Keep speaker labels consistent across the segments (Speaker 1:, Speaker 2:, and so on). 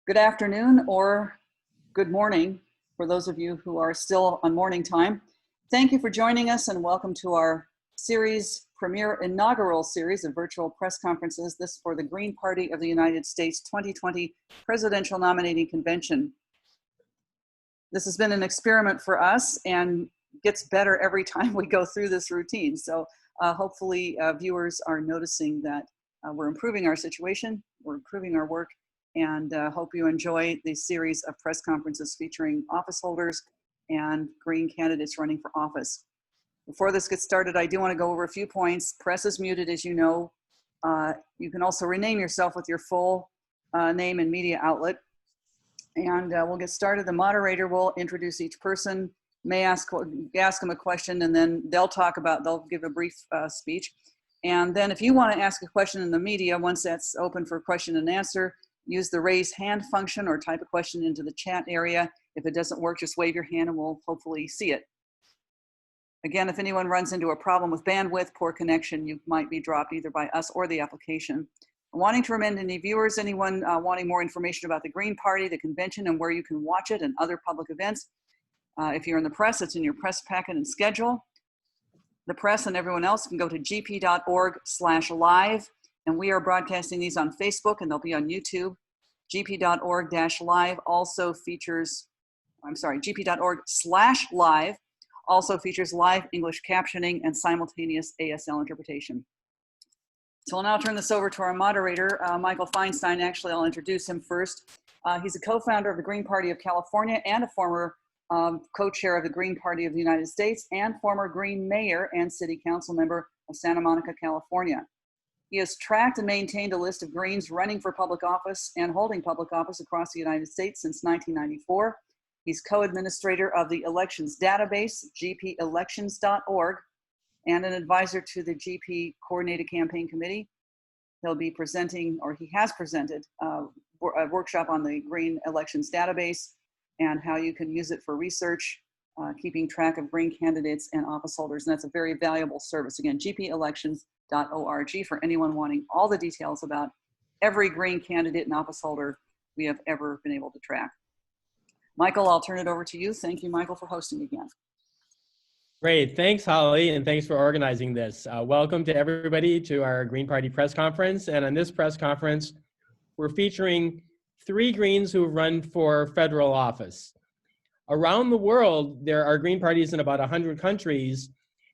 Speaker 1: good afternoon or good morning for those of you who are still on morning time. Thank you for joining us and welcome to our premier inaugural series of virtual press conferences, this for the Green Party of the United States 2020 Presidential Nominating Convention. This has been an experiment for us and gets better every time we go through this routine. So hopefully viewers are noticing that we're improving our situation, we're improving our work, and hope you enjoy the series of press conferences featuring office holders and Green candidates running for office. Before this gets started, I do want to go over a few points. Press is muted, as you know. You can also rename yourself with your full name and media outlet. And we'll get started. The moderator will introduce each person, may ask them a question, and then they'll give a brief speech. And then if you want to ask a question in the media, once that's open for question and answer, use the raise hand function or type a question into the chat area. If it doesn't work, just wave your hand and we'll hopefully see it. Again, if anyone runs into a problem with bandwidth, poor connection, you might be dropped either by us or the application. Wanting to remind any viewers, anyone wanting more information about the Green Party, the convention, and where you can watch it and other public events, if you're in the press, it's in your press packet and schedule. The press and everyone else can go to gp.org/live, and we are broadcasting these on Facebook, and they'll be on YouTube. gp.org-live also features, gp.org/live also features live English captioning and simultaneous ASL interpretation. So I'll now turn this over to our moderator, Michael Feinstein. Actually, I'll introduce him first. He's a co-founder of the Green Party of California and a former co-chair of the Green Party of the United States and former Green mayor and city council member of Santa Monica, California. He has tracked and maintained a list of Greens running for public office and holding public office across the United States since 1994. He's co-administrator of the elections database, gpelections.org, and an advisor to the GP Coordinated Campaign Committee. He'll be presenting, or he has presented, a workshop on the Green Elections database and how you can use it for research, keeping track of Green candidates and office holders. And that's a very valuable service. Again, gpelections.org for anyone wanting all the details about every Green candidate and office holder we have ever been able to track. Michael, I'll turn it over to you. Thank you, Michael, for hosting again.
Speaker 2: Great, thanks Holly, and thanks for organizing this. Welcome to everybody to our Green Party press conference. And on this press conference, we're featuring 3 Greens who run for federal office. Around the world, there are Green parties in about 100 countries,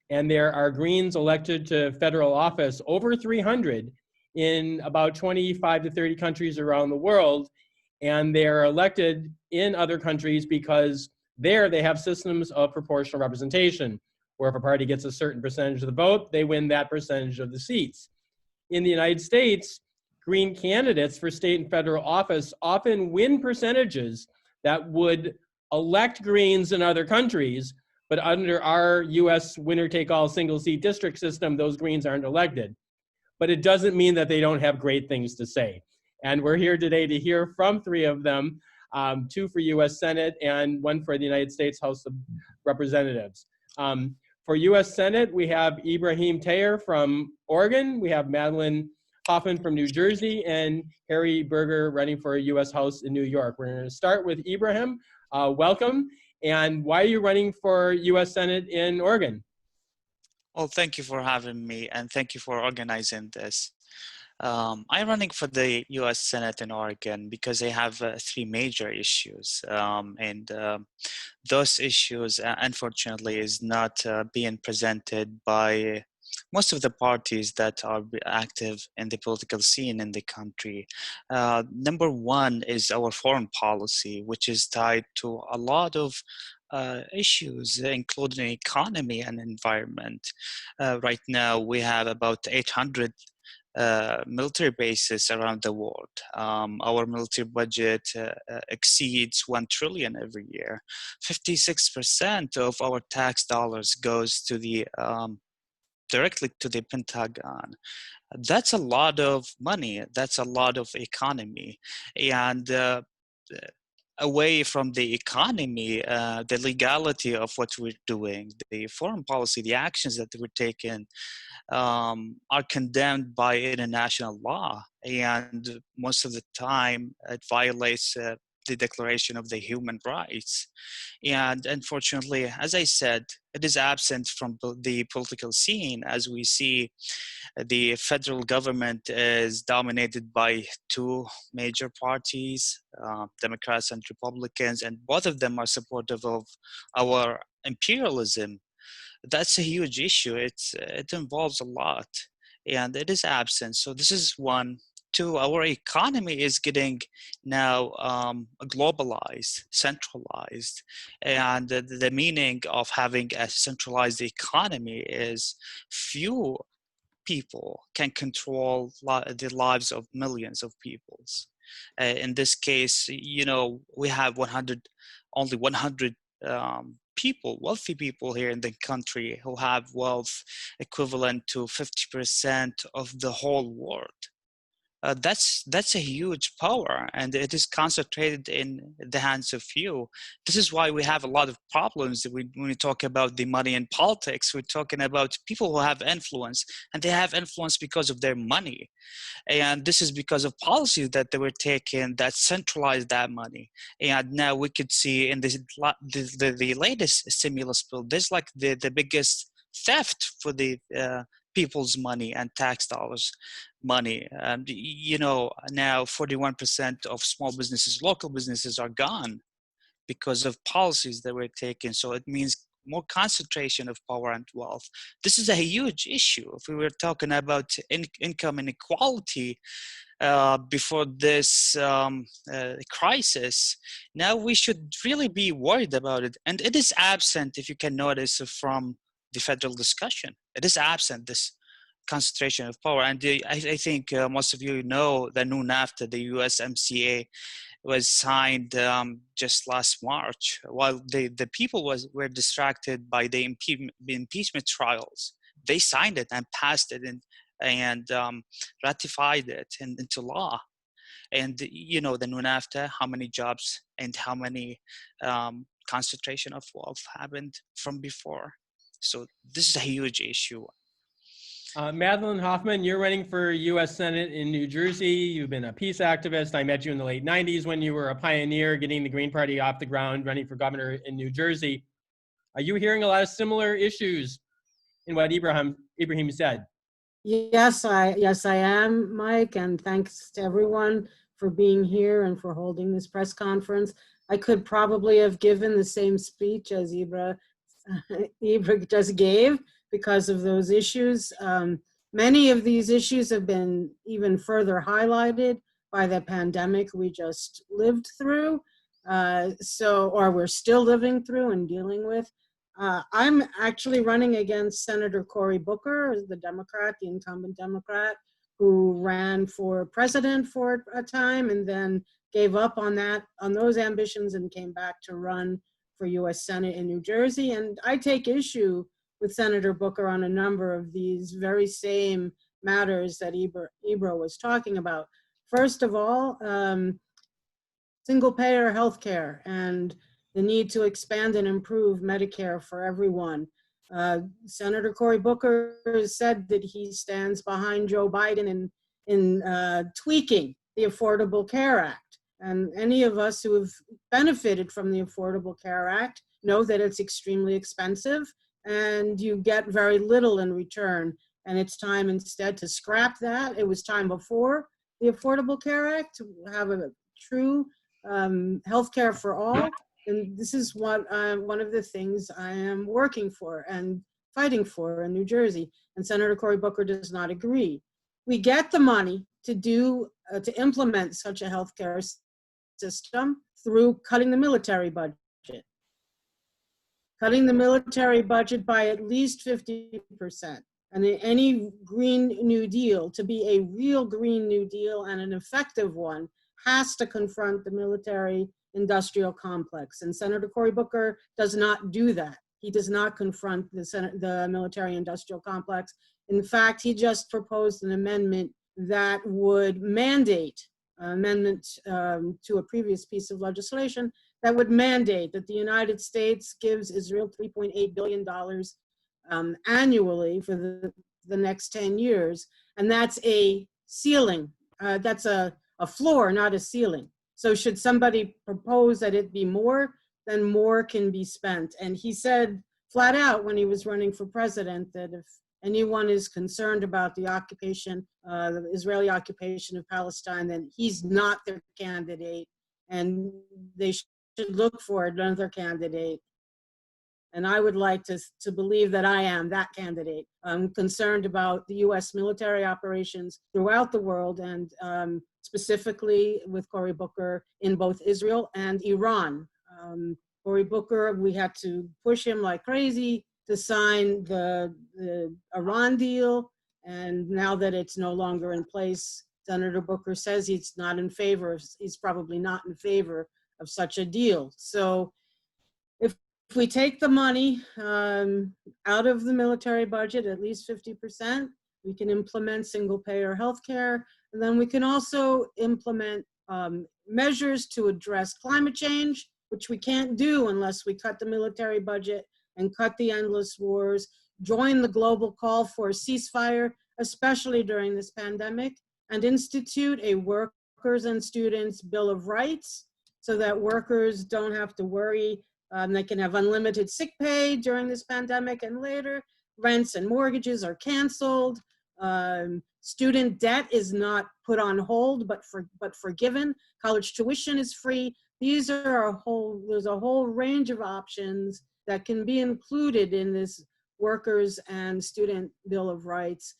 Speaker 2: and there are Greens elected to federal office, over 300, in about 25 to 30 countries around the world. And they're elected in other countries because there they have systems of proportional representation, where if a party gets a certain percentage of the vote, they win that percentage of the seats. In the United States, Green candidates for state and federal office often win percentages that would elect Greens in other countries, but under our US winner-take-all single-seat district system, those Greens aren't elected. But it doesn't mean that they don't have great things to say. And we're here today to hear from 3 of them, 2 for US Senate and 1 for the United States House of Representatives. For US Senate, we have Ibrahim Taher from Oregon, we have Madeline Hoffman from New Jersey, and Harry Berger running for US House in New York. We're going to start with Ibrahim. Welcome. And why are you running for US Senate in Oregon?
Speaker 3: Well, thank you for having me, and thank you for organizing this. I'm running for the U.S. Senate in Oregon because I have 3 major issues, and those issues, unfortunately, is not being presented by most of the parties that are active in the political scene in the country. Number 1 is our foreign policy, which is tied to a lot of issues, including economy and environment. Right now, we have about 800 military bases around the world. Our military budget exceeds $1 trillion every year. 56% of our tax dollars goes to the directly to the Pentagon. That's a lot of money. That's a lot of economy. And away from the economy, the legality of what we're doing, the foreign policy, the actions that we're taking are condemned by international law, and most of the time it violates the Declaration of the Human Rights. And unfortunately, as I said, it is absent from the political scene, as we see the federal government is dominated by two major parties, Democrats and Republicans, and both of them are supportive of our imperialism. That's a huge issue. It involves a lot, and it is absent. So this is one. Two, our economy is getting now globalized, centralized, and the meaning of having a centralized economy is few people can control the lives of millions of peoples. In this case, you know, we have only 100 people, wealthy people here in the country who have wealth equivalent to 50% of the whole world. That's a huge power, and it is concentrated in the hands of few. This is why we have a lot of problems when we talk about the money in politics. We're talking about people who have influence, and they have influence because of their money. And this is because of policies that they were taking that centralized that money. And now we could see in the latest stimulus bill, there's like the biggest theft for the people's money and tax dollars money. You know, now 41% of small businesses, local businesses, are gone because of policies that were taken. So it means more concentration of power and wealth. This is a huge issue. If we were talking about income inequality before this crisis, now we should really be worried about it. And it is absent, if you can notice, from the federal discussion. It is absent, this concentration of power. And I think most of you know the new NAFTA, the USMCA, was signed just last March, while the people were distracted by the impeachment trials. They signed it and passed it and ratified it into law. And you know, the new NAFTA, how many jobs and how many concentration of wealth happened from before. So this is a huge issue.
Speaker 2: Madeline Hoffman, you're running for U.S. Senate in New Jersey. You've been a peace activist. I met you in the late 90s when you were a pioneer getting the Green Party off the ground, running for governor in New Jersey. Are you hearing a lot of similar issues in what Ibrahim said?
Speaker 4: Yes, I am, Mike, and thanks to everyone for being here and for holding this press conference. I could probably have given the same speech as Ibra just gave because of those issues. Many of these issues have been even further highlighted by the pandemic we just lived through, or we're still living through and dealing with. I'm actually running against Senator Cory Booker, the Democrat, the incumbent Democrat, who ran for president for a time and then gave up on those ambitions and came back to run for U.S. Senate in New Jersey. And I take issue with Senator Booker on a number of these very same matters that Ibra was talking about. First of all, single-payer healthcare and the need to expand and improve Medicare for everyone. Senator Cory Booker said that he stands behind Joe Biden in tweaking the Affordable Care Act. And any of us who have benefited from the Affordable Care Act know that it's extremely expensive and you get very little in return. And it's time instead to scrap that. It was time before the Affordable Care Act to have a true healthcare for all. And this is what one of the things I am working for and fighting for in New Jersey. And Senator Cory Booker does not agree. We get the money to implement such a healthcare system through cutting the military budget. Cutting the military budget by at least 50%. And any Green New Deal, to be a real Green New Deal and an effective one, has to confront the military industrial complex. And Senator Cory Booker does not do that. He does not confront the military industrial complex. In fact, he just proposed an amendment that would mandate, amendment to a previous piece of legislation, that would mandate that the United States gives Israel $3.8 billion annually for the next 10 years. And that's a ceiling. That's a floor, not a ceiling. So should somebody propose that it be more, then more can be spent. And he said flat out when he was running for president that if anyone is concerned about the occupation, the Israeli occupation of Palestine, then he's not their candidate, and they should look for another candidate. And I would like to believe that I am that candidate. I'm concerned about the US military operations throughout the world, and specifically with Cory Booker in both Israel and Iran. Cory Booker, we had to push him like crazy to sign the Iran deal. And now that it's no longer in place, Senator Booker says he's not in favor, he's probably not in favor of such a deal. So if we take the money out of the military budget, at least 50%, we can implement single-payer healthcare, and then we can also implement measures to address climate change, which we can't do unless we cut the military budget and cut the endless wars, join the global call for a ceasefire, especially during this pandemic, and institute a workers and students Bill of Rights so that workers don't have to worry. They can have unlimited sick pay during this pandemic and later. Rents and mortgages are canceled. Student debt is not put on hold, but forgiven. College tuition is free. There's a whole range of options that can be included in this workers and student Bill of Rights.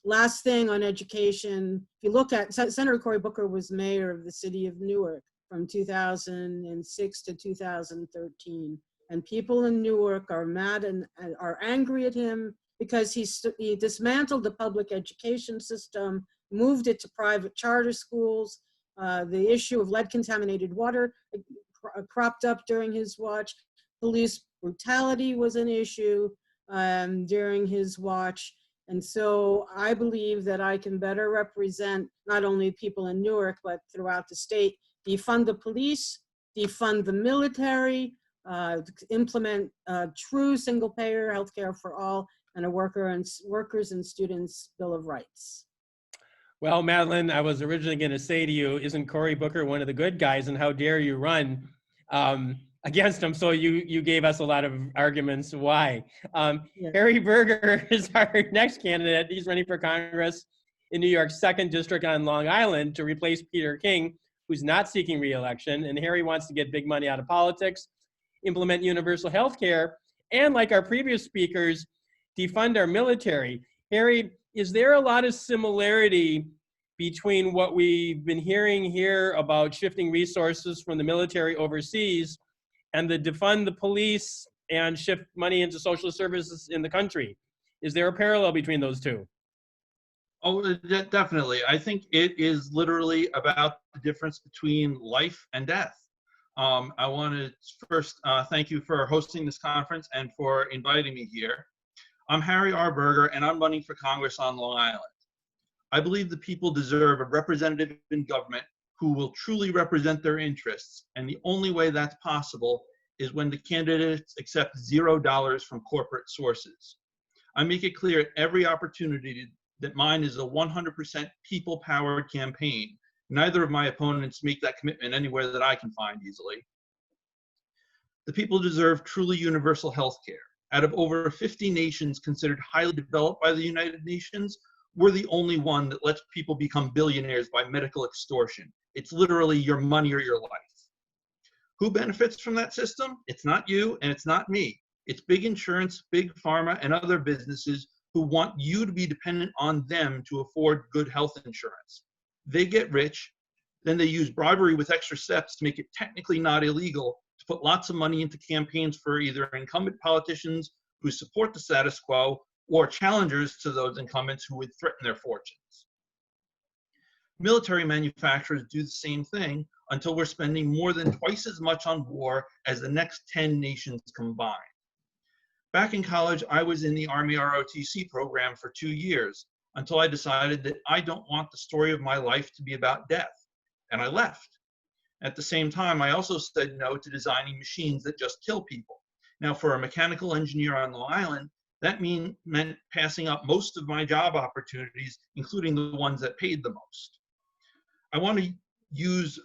Speaker 4: Last thing on education, if you look at, Senator Cory Booker was mayor of the city of Newark from 2006 to 2013. And people in Newark are mad and are angry at him because he dismantled the public education system, moved it to private charter schools. The issue of lead contaminated water cropped up during his watch. Police brutality was an issue during his watch. And so I believe that I can better represent not only people in Newark, but throughout the state, defund the police, defund the military, implement true single-payer healthcare for all, and a workers and students Bill of Rights.
Speaker 2: Well, Madeline, I was originally going to say to you, isn't Cory Booker one of the good guys, and how dare you run against him? So you gave us a lot of arguments why.
Speaker 4: Yeah.
Speaker 2: Harry Berger is our next candidate. He's running for Congress in New York's 2nd District on Long Island to replace Peter King, who's not seeking re-election. And Harry wants to get big money out of politics, implement universal health care, and like our previous speakers, defund our military. Harry, is there a lot of similarity between what we've been hearing here about shifting resources from the military overseas and the defund the police and shift money into social services in the country? Is there a parallel between those two?
Speaker 5: Oh, definitely. I think it is literally about the difference between life and death. I want to first thank you for hosting this conference and for inviting me here. I'm Harry R. Berger, and I'm running for Congress on Long Island. I believe the people deserve a representative in government who will truly represent their interests, and the only way that's possible is when the candidates accept $0 from corporate sources. I make it clear at every opportunity that mine is a 100% people-powered campaign. Neither of my opponents make that commitment anywhere that I can find easily. The people deserve truly universal health care. Out of over 50 nations considered highly developed by the United Nations, we're the only one that lets people become billionaires by medical extortion. It's literally your money or your life. Who benefits from that system? It's not you and it's not me. It's big insurance, big pharma, and other businesses who want you to be dependent on them to afford good health insurance. They get rich, then they use bribery with extra steps to make it technically not illegal to put lots of money into campaigns for either incumbent politicians who support the status quo or challengers to those incumbents who would threaten their fortunes. Military manufacturers do the same thing until we're spending more than twice as much on war as the next 10 nations combined. Back in college, I was in the Army ROTC program for 2 years until I decided that I don't want the story of my life to be about death, and I left. At the same time, I also said no to designing machines that just kill people. Now, for a mechanical engineer on Long Island, That meant passing up most of my job opportunities, including the ones that paid the most. I want to use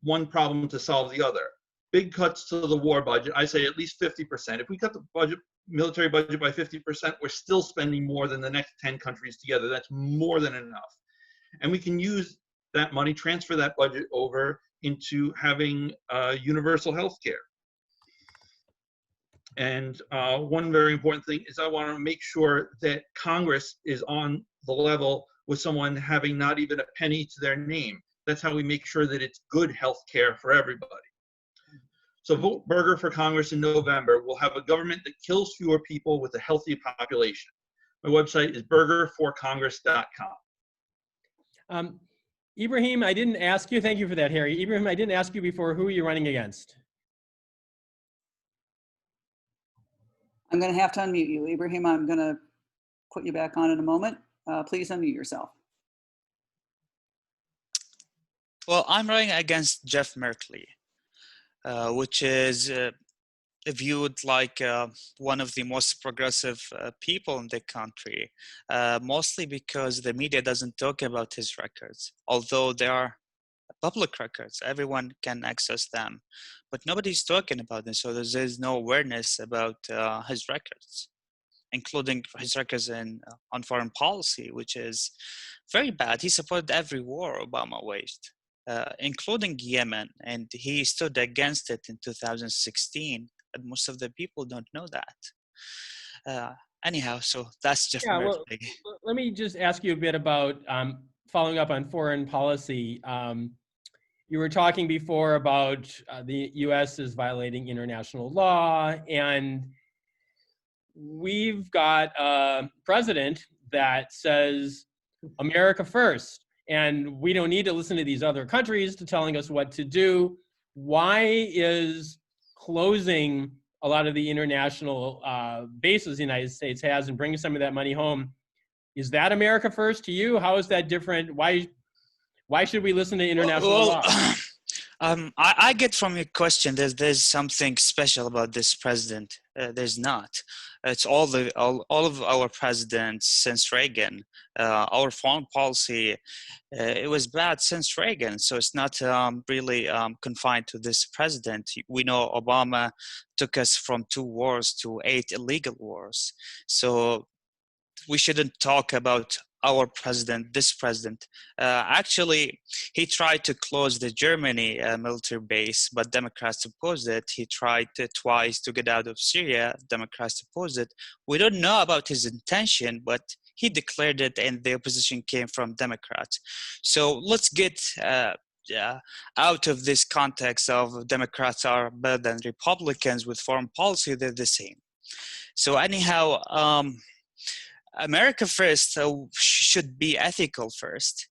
Speaker 5: one problem to solve the other. Big cuts to the war budget, I say at least 50%. If we cut the military budget by 50%, we're still spending more than the next 10 countries together. That's more than enough. And we can use that money, transfer that budget over into having universal health care. And one very important thing is I want to make sure that Congress is on the level with someone having not even a penny to their name. That's how we make sure that it's good health care for everybody. So vote Burger for Congress in November. We'll have a government that kills fewer people with a healthy population. My website is burgerforcongress.com.
Speaker 2: Ibrahim, I didn't ask you, thank you for that, Harry. Ibrahim, I didn't ask you before, who are you running against?
Speaker 1: I'm going to have to unmute you. Ibrahim, I'm going to put you back on in a moment. Please unmute yourself.
Speaker 3: Well, I'm running against Jeff Merkley, which is viewed like one of the most progressive people in the country, mostly because the media doesn't talk about his records, although they are public records. Everyone can access them, but nobody's talking about them, so there's no awareness about his records, including his records on foreign policy, which is very bad. He supported every war Obama waged, including Yemen, and he stood against it in 2016. And most of the people don't know that. Anyhow, so that's Jeff Merkley.
Speaker 2: Well, let me just ask you a bit about following up on foreign policy. You were talking before about the U.S. is violating international law, and we've got a president that says America first, and we don't need to listen to these other countries to telling us what to do. Why is closing a lot of the international bases the United States has and bringing some of that money home, is that America first to you? How is that different? Why should we listen to international law?
Speaker 3: I get from your question there's something special about this president. There's not. It's all of our presidents since Reagan. Our foreign policy, it was bad since Reagan. So it's not really confined to this president. We know Obama took us from 2 wars to 8 illegal wars. So we shouldn't talk about our president, this president. Actually, he tried to close the Germany military base, but Democrats opposed it. He tried twice to get out of Syria. Democrats opposed it. We don't know about his intention, but he declared it, and the opposition came from Democrats. So let's get out of this context of Democrats are better than Republicans with foreign policy. They're the same. So anyhow, America first should be ethical first.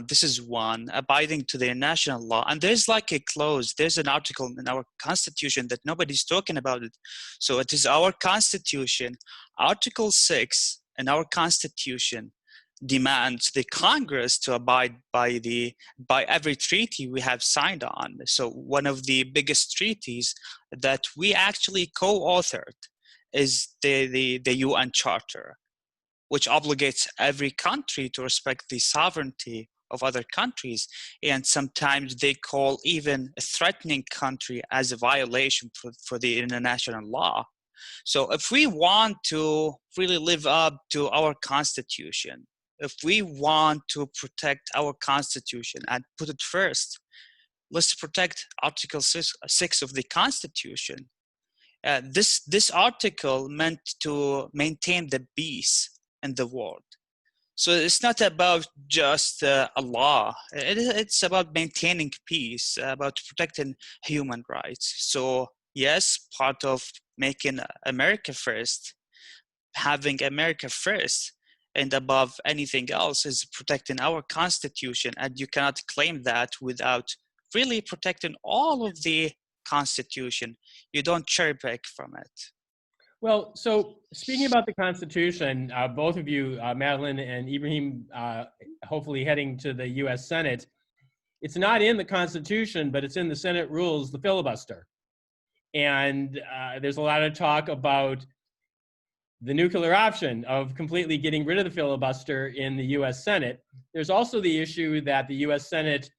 Speaker 3: This is one, abiding to the international law. And there's like a clause, there's an article in our Constitution that nobody's talking about it. So it is our Constitution. Article 6 in our Constitution demands the Congress to abide by every treaty we have signed on. So one of the biggest treaties that we actually co-authored is the UN Charter, which obligates every country to respect the sovereignty of other countries. And sometimes they call even a threatening country as a violation for the international law. So if we want to really live up to our Constitution, if we want to protect our Constitution and put it first, let's protect Article 6 of the Constitution. This article meant to maintain the peace in the world. So it's not about just a law. It's about maintaining peace, about protecting human rights. So yes, part of making America first, having America first, and above anything else is protecting our Constitution. And you cannot claim that without really protecting all of the Constitution. You don't cherry pick from it.
Speaker 2: Well, so speaking about the Constitution, both of you, Madeline and Ibrahim, hopefully heading to the U.S. Senate, it's not in the Constitution, but it's in the Senate rules, the filibuster. And there's a lot of talk about the nuclear option of completely getting rid of the filibuster in the US Senate. There's also the issue that the US Senate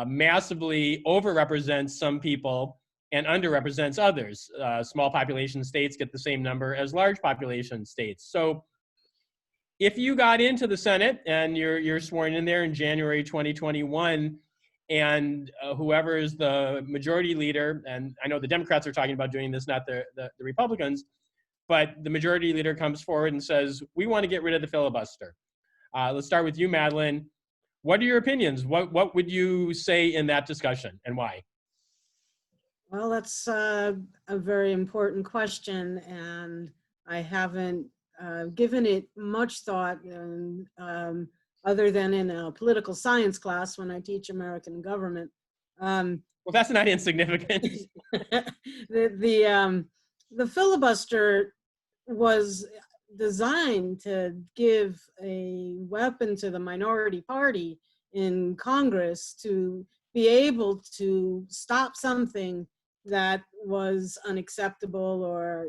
Speaker 2: massively overrepresents some people and underrepresents others. Small population states get the same number as large population states. So if you got into the Senate and you're sworn in there in January 2021, and whoever is the majority leader, and I know the Democrats are talking about doing this, not the Republicans, but the majority leader comes forward and says, we want to get rid of the filibuster. Let's start with you, Madeline. What are your opinions? What would you say in that discussion, and why?
Speaker 4: Well, that's a very important question, and I haven't given it much thought, and, other than in a political science class when I teach American government.
Speaker 2: Well, that's not insignificant.
Speaker 4: The filibuster was designed to give a weapon to the minority party in Congress to be able to stop something that was unacceptable or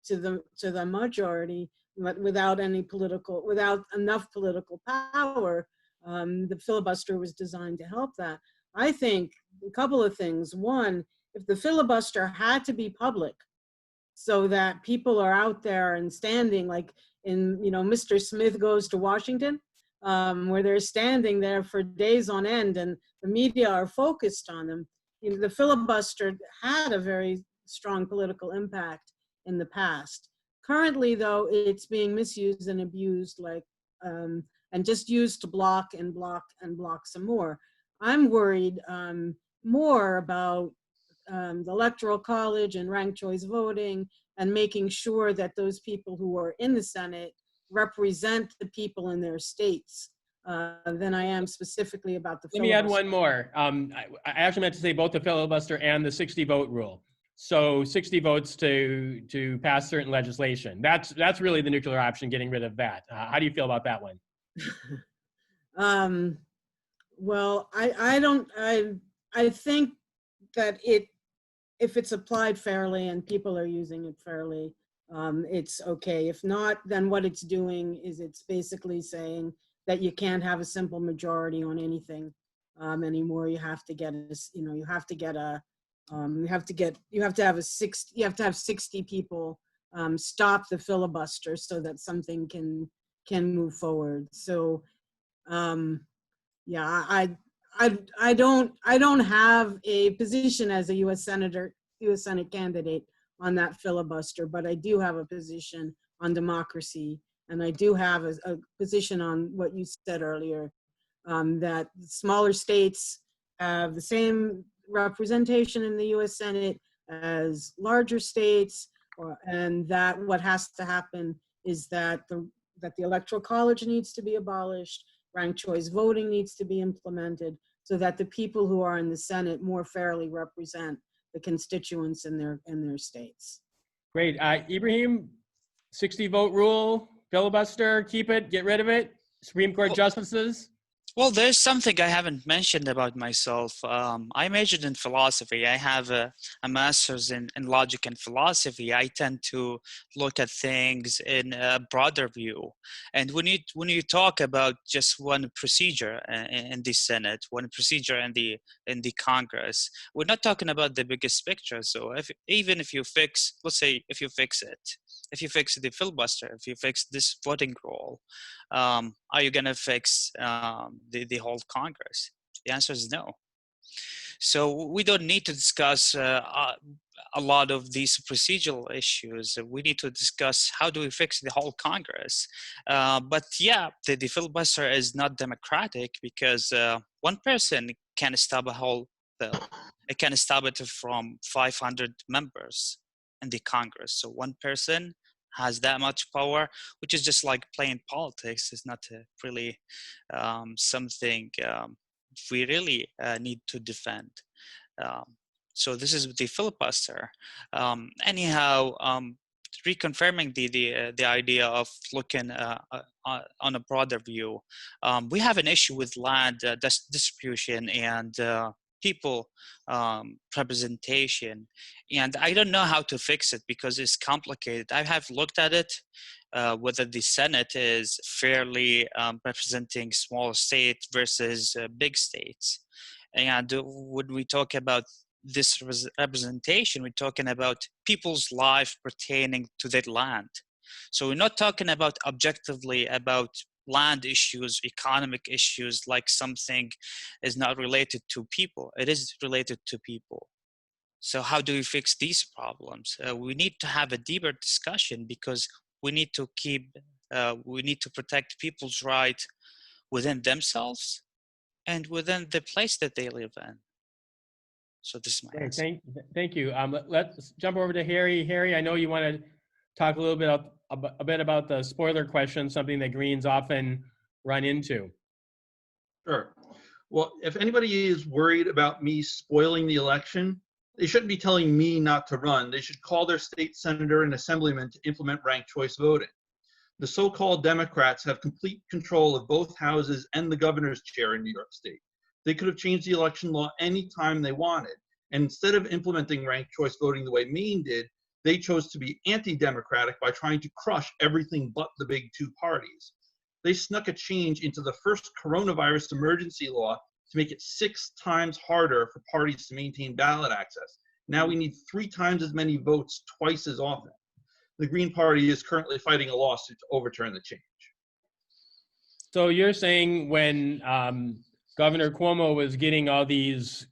Speaker 4: to the majority, but without enough political power. The filibuster was designed to help that. I think a couple of things. One, if the filibuster had to be public, so that people are out there and standing, like in, Mr. Smith Goes to Washington, where they're standing there for days on end and the media are focused on them. The filibuster had a very strong political impact in the past. Currently, though, it's being misused and abused, and just used to block and block and block some more. I'm worried more about the Electoral College and ranked choice voting, and making sure that those people who are in the Senate represent the people in their states than I am specifically about the filibuster.
Speaker 2: Let me add one more. I actually meant to say both the filibuster and the 60-vote rule. So 60 votes to pass certain legislation. That's really the nuclear option, getting rid of that. How do you feel about that one?
Speaker 4: Well, I think that if it's applied fairly and people are using it fairly, it's okay. If not, then what it's doing is it's basically saying that you can't have a simple majority on anything anymore. You have to have 60 people stop the filibuster so that something can move forward. So yeah, I don't have a position as a U.S. Senate candidate on that filibuster, but I do have a position on democracy, and I do have a position on what you said earlier, that smaller states have the same representation in the U.S. Senate as larger states, and that what has to happen is that the Electoral College needs to be abolished, ranked choice voting needs to be implemented, so that the people who are in the Senate more fairly represent the constituents in their states.
Speaker 2: Great. Ibrahim, 60-vote rule, filibuster, keep it, get rid of it, Supreme Court justices?
Speaker 3: Well, there's something I haven't mentioned about myself. I majored in philosophy. I have a master's in logic and philosophy. I tend to look at things in a broader view. And when you talk about just one procedure in the Senate, one procedure in the Congress, we're not talking about the biggest picture. So if you fix, let's say, if you fix the filibuster, if you fix this voting rule, are you going to fix the whole Congress? The answer is no. So we don't need to discuss a lot of these procedural issues. We need to discuss how do we fix the whole Congress. But yeah, the filibuster is not democratic because one person can stop a whole bill. It can stop it from 500 members in the Congress. So one person has that much power, which is just like playing politics. It's not really something we really need to defend. So this is the filibuster. Anyhow, reconfirming the idea of looking on a broader view, we have an issue with land distribution and people representation. And I don't know how to fix it because it's complicated. I have looked at it, whether the Senate is fairly representing small states versus big states. And when we talk about this representation, we're talking about people's life pertaining to their land. So we're not talking about objectively about land issues, economic issues, like something is not related to people. It is related to people. So how do we fix these problems? We need to have a deeper discussion because we need to protect people's right within themselves and within the place that they live in. So this is my
Speaker 2: Great,
Speaker 3: answer.
Speaker 2: thank you. Let's jump over to Harry. Harry, I know you want to talk a little bit about the spoiler question, something that Greens often run into.
Speaker 5: Sure. Well, if anybody is worried about me spoiling the election, they shouldn't be telling me not to run. They should call their state senator and assemblyman to implement ranked choice voting. The so-called Democrats have complete control of both houses and the governor's chair in New York State. They could have changed the election law anytime they wanted. And instead of implementing ranked choice voting the way Maine did, they chose to be anti-democratic by trying to crush everything but the big two parties. They snuck a change into the first coronavirus emergency law to make it 6 times harder for parties to maintain ballot access. Now we need 3 times as many votes twice as often. The Green Party is currently fighting a lawsuit to overturn the change.
Speaker 2: So you're saying when Governor Cuomo was getting all these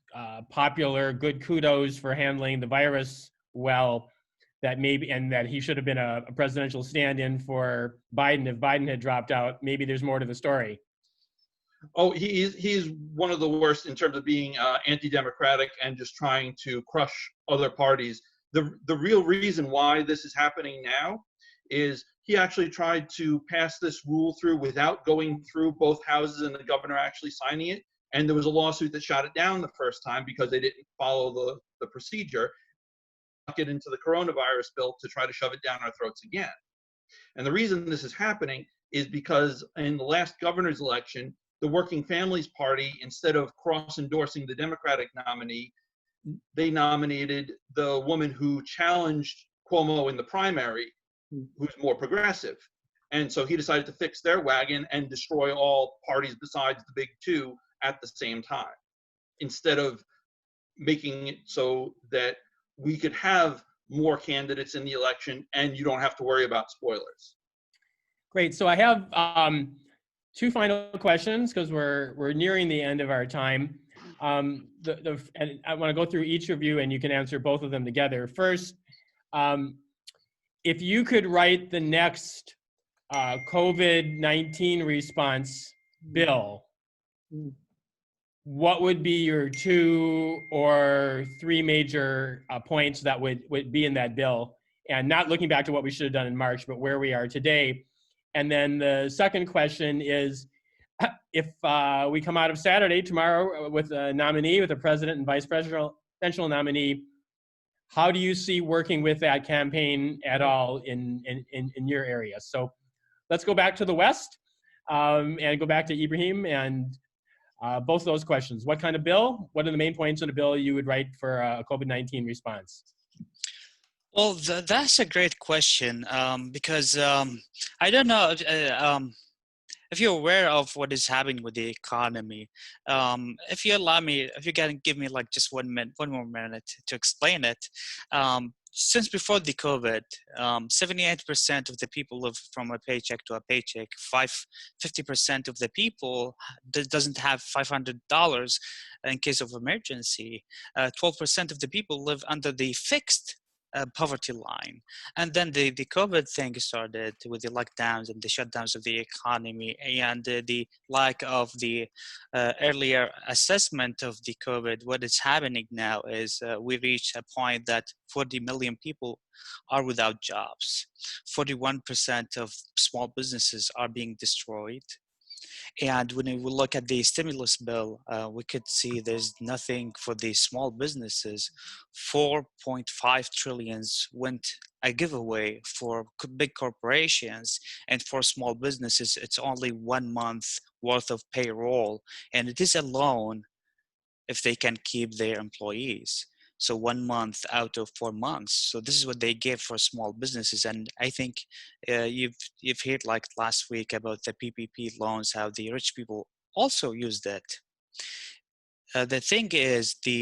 Speaker 2: popular good kudos for handling the virus well, that maybe, and that he should have been a presidential stand-in for Biden if Biden had dropped out, maybe there's more to the story.
Speaker 5: Oh, he's one of the worst in terms of being anti-democratic and just trying to crush other parties. The real reason why this is happening now is he actually tried to pass this rule through without going through both houses and the governor actually signing it. And there was a lawsuit that shot it down the first time because they didn't follow the procedure. Get into the coronavirus bill to try to shove it down our throats again. And the reason this is happening is because in the last governor's election, the Working Families Party, instead of cross-endorsing the Democratic nominee, they nominated the woman who challenged Cuomo in the primary, who's more progressive. And so he decided to fix their wagon and destroy all parties besides the big two at the same time, instead of making it so that we could have more candidates in the election and you don't have to worry about spoilers.
Speaker 2: Great. So I have 2 final questions because we're nearing the end of our time. And I want to go through each of you and you can answer both of them together. First, if you could write the next COVID-19 response bill, what would be your 2 or 3 major points that would be in that bill? And not looking back to what we should have done in March, but where we are today. And then the second question is, if we come out of Saturday tomorrow with a nominee, with a president and vice presidential nominee, how do you see working with that campaign at all in your area? So let's go back to the West and go back to Ibrahim and both of those questions. What kind of bill? What are the main points in a bill you would write for a COVID-19 response?
Speaker 3: Well, that's a great question because I don't know if you're aware of what is happening with the economy. If you allow me, if you can give me like just 1 more minute to explain it. Since before the COVID, 78% of the people live from a paycheck to a paycheck. 50% of the people doesn't have $500 in case of emergency. 12% of the people live under the fixed poverty line. And then the COVID thing started with the lockdowns and the shutdowns of the economy and the lack of the earlier assessment of the COVID. What is happening now is we reached a point that 40 million people are without jobs. 41% of small businesses are being destroyed. And when we look at the stimulus bill, we could see there's nothing for the small businesses. 4.5 trillions went a giveaway for big corporations, and for small businesses, it's only 1 month worth of payroll. And it is alone if they can keep their employees. So 1 month out of 4 months. So this is what they give for small businesses. And I think you've heard like last week about the PPP loans, how the rich people also use that. The thing is, the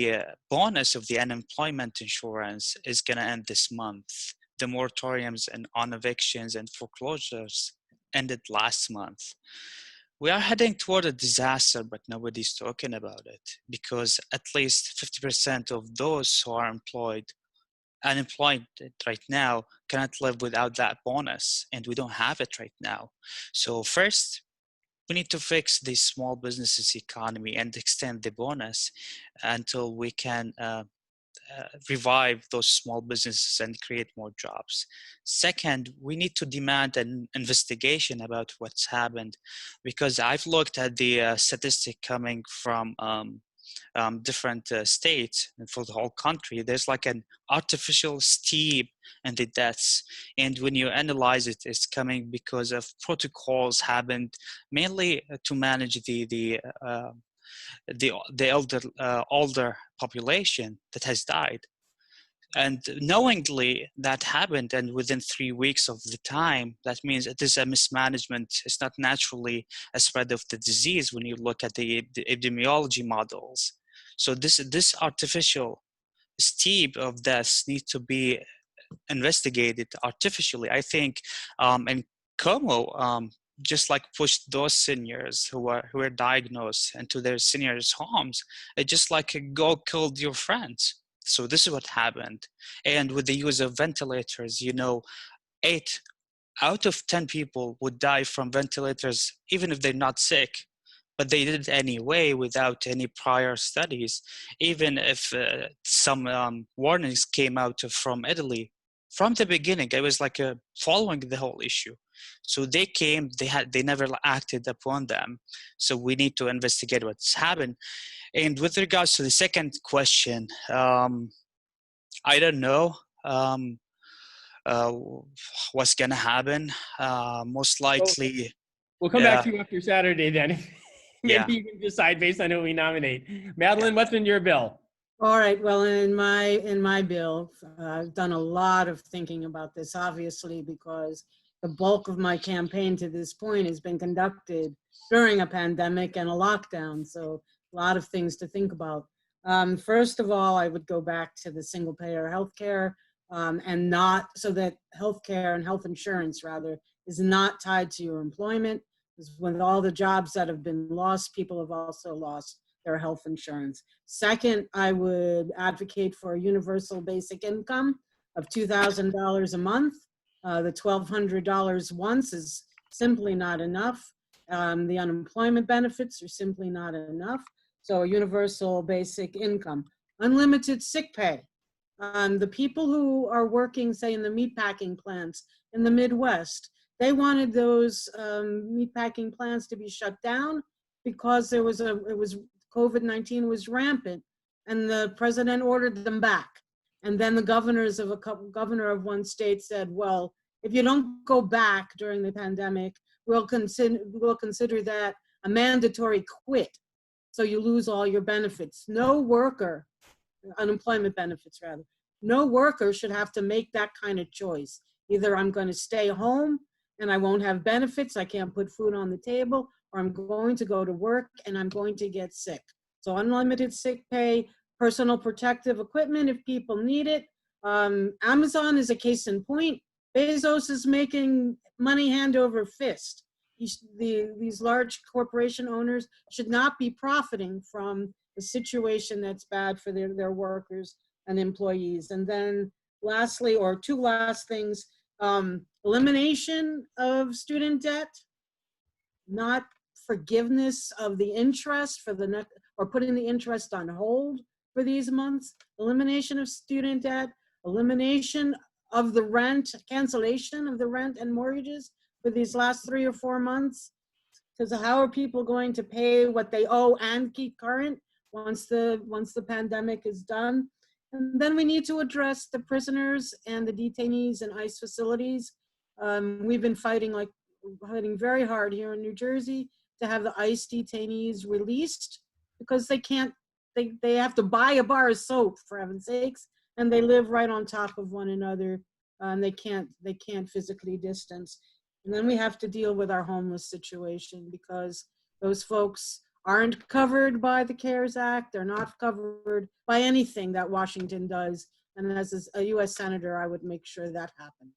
Speaker 3: bonus of the unemployment insurance is going to end this month. The moratoriums and on evictions and foreclosures ended last month. We are heading toward a disaster, but nobody's talking about it because at least 50% of those who are unemployed right now cannot live without that bonus, and we don't have it right now. So first, we need to fix the small businesses economy and extend the bonus until we can revive those small businesses and create more jobs. Second, we need to demand an investigation about what's happened, because I've looked at the statistic coming from different states and for the whole country. There's like an artificial steep in the deaths, and when you analyze it, it's coming because of protocols happened mainly to manage the older population that has died. And knowingly that happened, and within 3 weeks of the time, that means it is a mismanagement. It's not naturally a spread of the disease when you look at the epidemiology models. So this artificial steep of deaths needs to be investigated artificially. I think, and Como just like pushed those seniors who were diagnosed into their seniors' homes. It just like go killed your friends. So this is what happened. And with the use of ventilators, 8 out of 10 people would die from ventilators, even if they're not sick. But they did it anyway without any prior studies, even if some warnings came out from Italy. From the beginning, it was like following the whole issue. So they came, they never acted upon them. So we need to investigate what's happened. And with regards to the second question, I don't know what's gonna happen. Most likely,
Speaker 2: We'll come back to you after Saturday then.
Speaker 3: Yeah.
Speaker 2: Maybe you can decide based on who we nominate. Madeline, what's in your bill?
Speaker 4: All right, well, in my bill, I've done a lot of thinking about this, obviously, because the bulk of my campaign to this point has been conducted during a pandemic and a lockdown. So a lot of things to think about. First of all, I would go back to the single payer healthcare and not so that healthcare and health insurance rather is not tied to your employment. Because with all the jobs that have been lost, people have also lost their health insurance. Second, I would advocate for a universal basic income of $2,000 a month. The $1,200 once is simply not enough. The unemployment benefits are simply not enough. So a universal basic income. Unlimited sick pay. The people who are working, say, in the meatpacking plants in the Midwest, they wanted those meatpacking plants to be shut down because COVID-19 was rampant, and the president ordered them back. And then the governor of one state said, well, if you don't go back during the pandemic, we'll consider that a mandatory quit. So you lose all your benefits. No worker, unemployment benefits rather, no worker should have to make that kind of choice. Either I'm going to stay home and I won't have benefits, I can't put food on the table, or I'm going to go to work and I'm going to get sick. So unlimited sick pay, personal protective equipment if people need it. Amazon is a case in point. Bezos is making money hand over fist. These large corporation owners should not be profiting from the situation that's bad for their workers and employees. And then lastly, or two last things, elimination of student debt, not forgiveness of the interest for the next, or putting the interest on hold for these months, elimination of student debt, elimination of the rent, cancellation of the rent and mortgages for these last 3 or 4 months. Because how are people going to pay what they owe and keep current once the pandemic is done? And then we need to address the prisoners and the detainees in ICE facilities. We've been fighting very hard here in New Jersey to have the ICE detainees released because they can't they have to buy a bar of soap, for heaven's sakes, and they live right on top of one another, and they can't physically distance. And then we have to deal with our homeless situation, because those folks aren't covered by the CARES Act. They're not covered by anything that Washington does. And as a U.S. Senator, I would make sure that happened.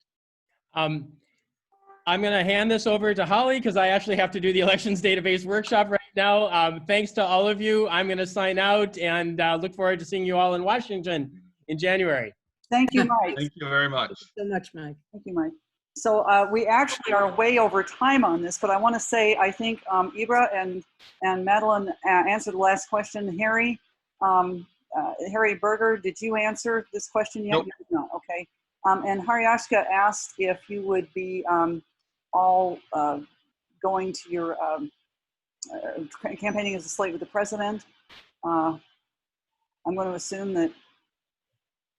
Speaker 2: I'm going to hand this over to Holly because I actually have to do the elections database workshop right now. Thanks to all of you. I'm going to sign out and look forward to seeing you all in Washington in January.
Speaker 1: Thank you, Mike.
Speaker 5: Thank you very much.
Speaker 4: Thank you so much, Mike.
Speaker 1: Thank you, Mike. So we actually are way over time on this, but I want to say I think Ibra and Madeline answered the last question. Harry Berger, did you answer this question yet?
Speaker 5: Nope.
Speaker 1: No. Okay. And Haryashka asked if you would be all going to your campaigning as a slate with the president. I'm going to assume that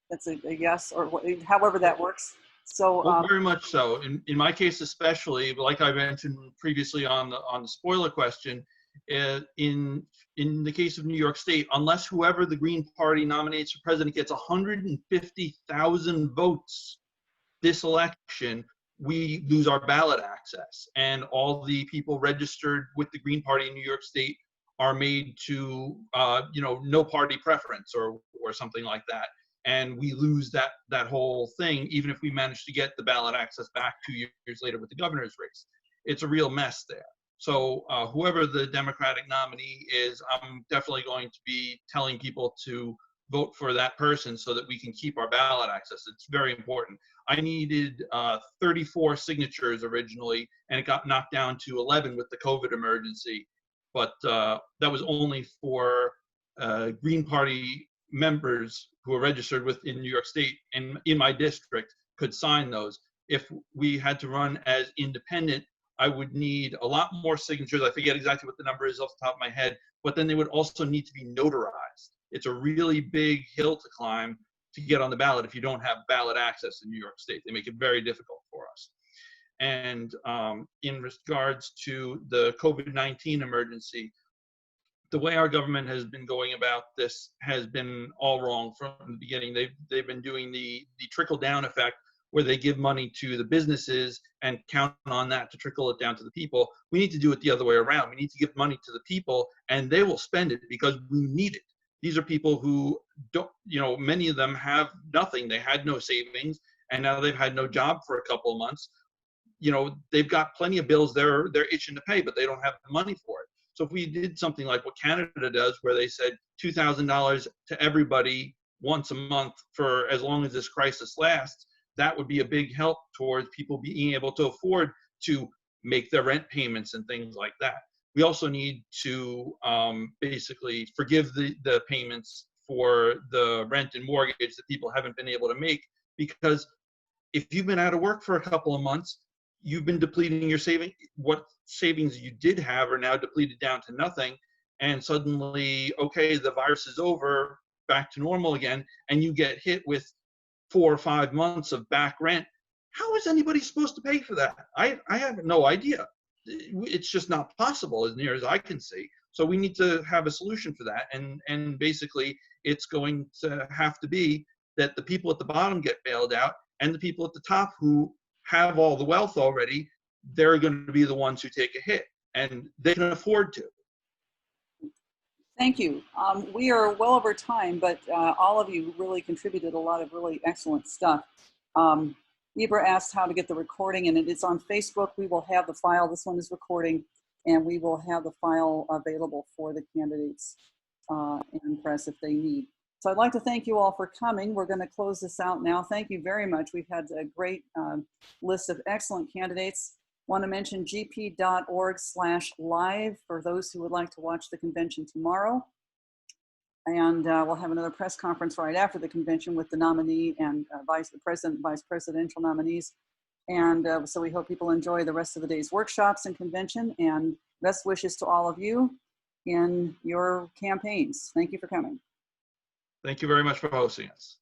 Speaker 1: that's a yes, or however that works. So
Speaker 5: Well, very much so. In my case, especially, like I mentioned previously on the spoiler question, in the case of New York State, unless whoever the Green Party nominates for president gets 150,000 votes this election, we lose our ballot access, and all the people registered with the Green Party in New York State are made to, no party preference or something like that. And we lose that whole thing, even if we manage to get the ballot access back 2 years later with the governor's race. It's a real mess there. So whoever the Democratic nominee is, I'm definitely going to be telling people to vote for that person so that we can keep our ballot access. It's very important. I needed 34 signatures originally, and it got knocked down to 11 with the COVID emergency. But that was only for Green Party members who are registered in New York State and in my district could sign those. If we had to run as independent, I would need a lot more signatures. I forget exactly what the number is off the top of my head, but then they would also need to be notarized. It's a really big hill to climb to get on the ballot if you don't have ballot access in New York State. They make it very difficult for us. And in regards to the COVID-19 emergency, the way our government has been going about this has been all wrong from the beginning. They've been doing the trickle-down effect, where they give money to the businesses and count on that to trickle it down to the people. We need to do it the other way around. We need to give money to the people, and they will spend it because we need it. These are people who don't, many of them have nothing. They had no savings, and now they've had no job for a couple of months. They've got plenty of bills they're itching to pay, but they don't have the money for it. So if we did something like what Canada does, where they said $2,000 to everybody once a month for as long as this crisis lasts, that would be a big help towards people being able to afford to make their rent payments and things like that. We also need to basically forgive the payments for the rent and mortgage that people haven't been able to make, because if you've been out of work for a couple of months, you've been depleting your savings. What savings you did have are now depleted down to nothing. And suddenly, okay, the virus is over, back to normal again, and you get hit with 4 or 5 months of back rent. How is anybody supposed to pay for that? I have no idea. It's just not possible as near as I can see. So we need to have a solution for that. And basically, it's going to have to be that the people at the bottom get bailed out, and the people at the top who have all the wealth already, they're going to be the ones who take a hit, and they can afford to.
Speaker 1: Thank you. We are well over time, but all of you really contributed a lot of really excellent stuff. Ibra asked how to get the recording, and it's on Facebook. We will have the file. This one is recording, and we will have the file available for the candidates and press if they need. So I'd like to thank you all for coming. We're going to close this out now. Thank you very much. We've had a great list of excellent candidates. Want to mention gp.org/live for those who would like to watch the convention tomorrow. And we'll have another press conference right after the convention with the nominee and vice presidential nominees. And so we hope people enjoy the rest of the day's workshops and convention, and best wishes to all of you in your campaigns. Thank you for coming.
Speaker 5: Thank you very much for hosting us.